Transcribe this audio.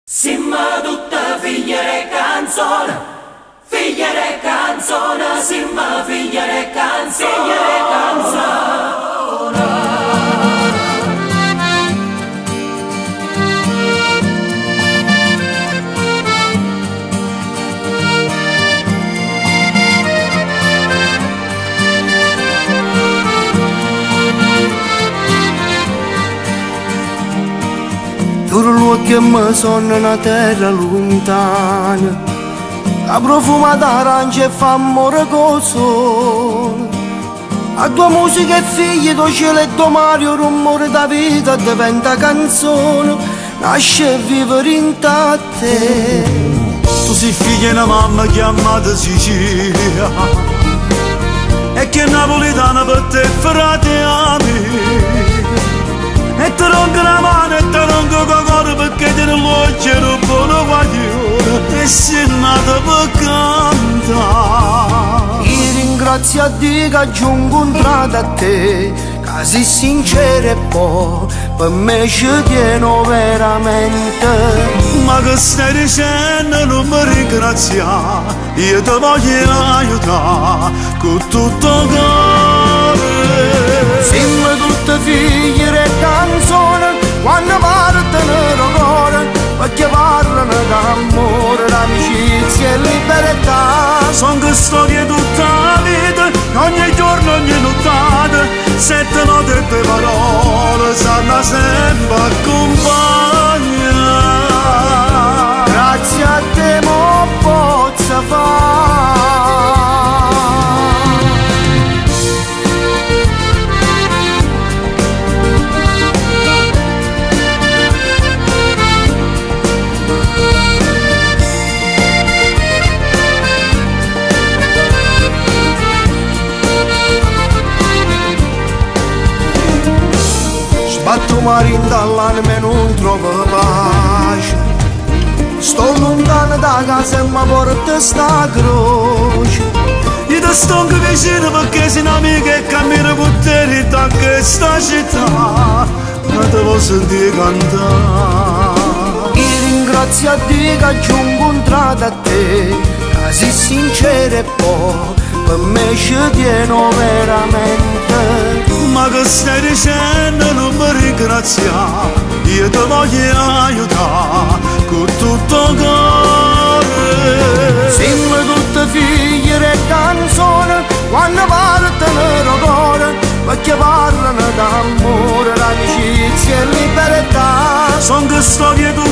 Siamo tutte figlie di canzone, siamo figlie di canzone. Loro luoghi mi sono una terra lontana, la profuma d'arancia e fa amore con il sole. A tua musica e figli, do cielo e do mare, il rumore da vita diventa canzone, nasce e vivere in te. Tu sei figlia di una mamma chiamata Sicilia, e che è napoletana per te frate ami. E ti ronco la mano e ti ronco con cuore perché te lo c'ero buono guaglione e sei nata per cantare. Io ringrazio a Dio che aggiungo incontrato a te, che sei sincero e poi per me ci tieno veramente. Ma che stai dicendo non mi ringrazia, io ti voglio aiutare con tutto cuore. Siamo tutte figlie di canzone, quando partono il cuore, perché parlano d'amore, d'amicizia e libertà. Sono che storie tutta la vita, ogni giorno, ogni nottata, 7 note e 2 parole, sanno sempre accompagnare. Grazie a te mo posso fare. Sbatto marino dall'anima e non trovo pace. Sto lontano da casa e mi porto sta croce. Io ti sto vicino perché sei un'amica e cammino con te da questa città, ma te voglio sentire cantare. Io ringrazio a Dio che aggiungo incontrato a te, che sei sincero e poi per me ci tieno veramente. Ma che stai dicendo non mi ringrazia, io ti voglio aiutare con tutto cuore. Siamo tutte figlie di canzone, quando partono il cuore, perché parlano d'amore, d'amicizia e libertà. Sono che storie tu